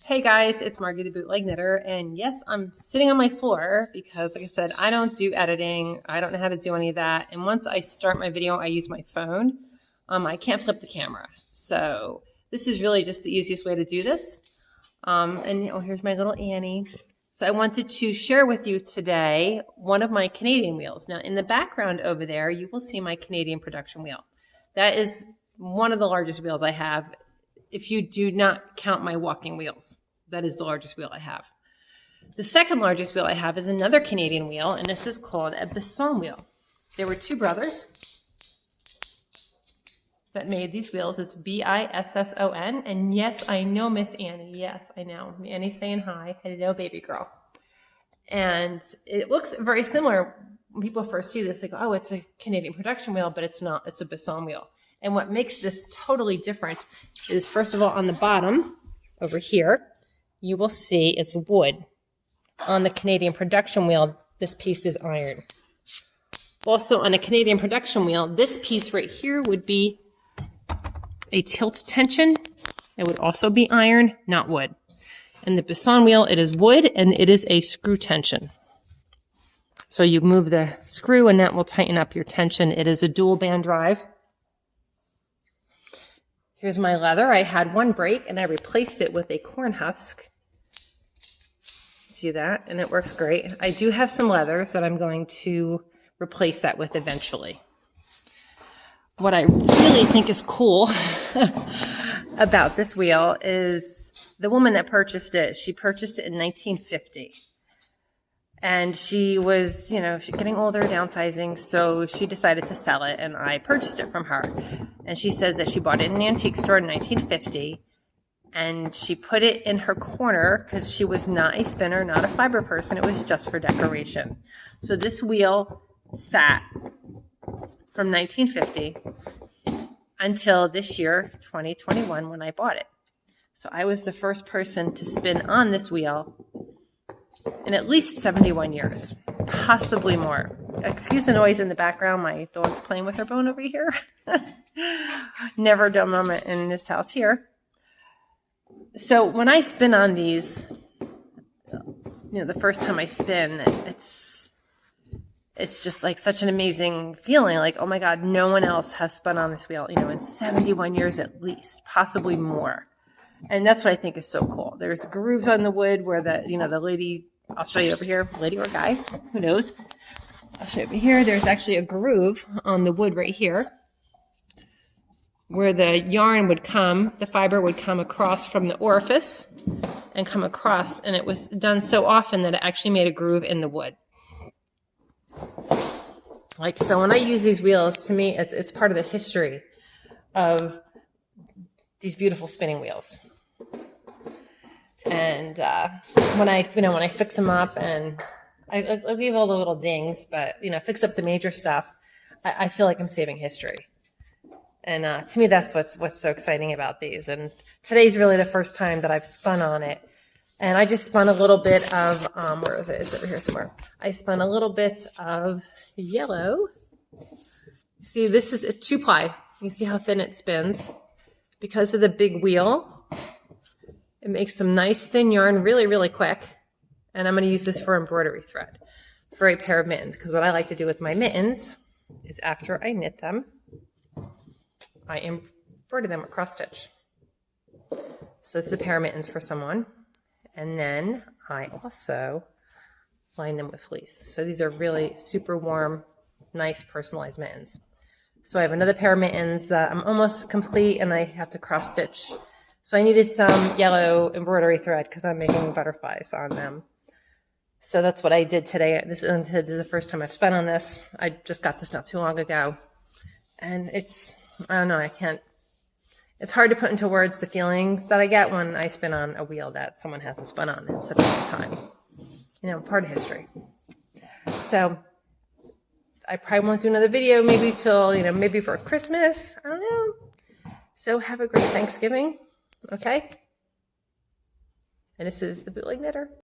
Hey guys, it's Margie the Bootleg Knitter, and yes, I'm sitting on my floor because, like I said, I don't do editing. I don't know how to do any of that. And once I start my video, I use my phone. I can't flip the camera. So this is really just the easiest way to do this. Here's my little Annie. So I wanted to share with you today one of my Canadian wheels. Now, in the background over there, you will see my Canadian production wheel. That is one of the largest wheels I have. If you do not count my walking wheels, that is the largest wheel I have. The second largest wheel I have is another Canadian wheel, and this is called a Bisson wheel. There were two brothers that made these wheels. It's B-I-S-S-O-N, and yes, I know Miss Annie. Yes, I know. Annie's saying hi. Hello, baby girl. And it looks very similar. When people first see this, they go, oh, it's a Canadian production wheel, but it's not. It's a Bisson wheel. And what makes this totally different is, first of all, on the bottom over here, you will see it's wood. On the Canadian production wheel, this piece is iron. Also, on a Canadian production wheel, this piece right here would be a tilt tension. It would also be iron, not wood. And the Bisson wheel, it is wood, and it is a screw tension. So you move the screw, and that will tighten up your tension. It is a dual band drive. Here's my leather. I had one break and I replaced it with a corn husk. See that? And it works great. I do have some leathers that I'm going to replace that with eventually. What I really think is cool about this wheel is the woman that purchased it. She purchased it in 1950. And she was, she's getting older, downsizing, so she decided to sell it, and I purchased it from her. And she says that she bought it in an antique store in 1950, and she put it in her corner because she was not a spinner, not a fiber person. It was just for decoration. So this wheel sat from 1950 until this year, 2021, when I bought it. So I was the first person to spin on this wheel in at least 71 years, possibly more. Excuse the noise in the background. My dog's playing with her bone over here. Never a dull moment in this house here. So when I spin on these, the first time I spin, it's just like such an amazing feeling. Like, oh my God, no one else has spun on this wheel, in 71 years at least, possibly more. And that's what I think is so cool. There's grooves on the wood where the lady, I'll show you over here, lady or guy, who knows. I'll show you over here. There's actually a groove on the wood right here where the yarn would come, the fiber would come across from the orifice and come across. And it was done so often that it actually made a groove in the wood. So when I use these wheels, to me, it's part of the history of these beautiful spinning wheels. And when I fix them up, and I leave all the little dings, but fix up the major stuff, I feel like I'm saving history. And to me, that's what's so exciting about these. And today's really the first time that I've spun on it. And I just spun a little bit of where is it? It's over here somewhere. I spun a little bit of yellow. See, this is a 2-ply. You see how thin it spins. Because of the big wheel, it makes some nice thin yarn really, really quick. And I'm going to use this for embroidery thread for a pair of mittens. Because what I like to do with my mittens is after I knit them, I embroider them with cross stitch. So this is a pair of mittens for someone. And then I also line them with fleece. So these are really super warm, nice personalized mittens. So I have another pair of mittens that I'm almost complete, and I have to cross stitch. So I needed some yellow embroidery thread because I'm making butterflies on them. So that's what I did today. This is the first time I've spun on this. I just got this not too long ago. And I don't know, it's hard to put into words the feelings that I get when I spin on a wheel that someone hasn't spun on in such a long time. Part of history. So I probably won't do another video maybe till, maybe for Christmas. I don't know. So have a great Thanksgiving. Okay? And this is the Bootleg Knitter.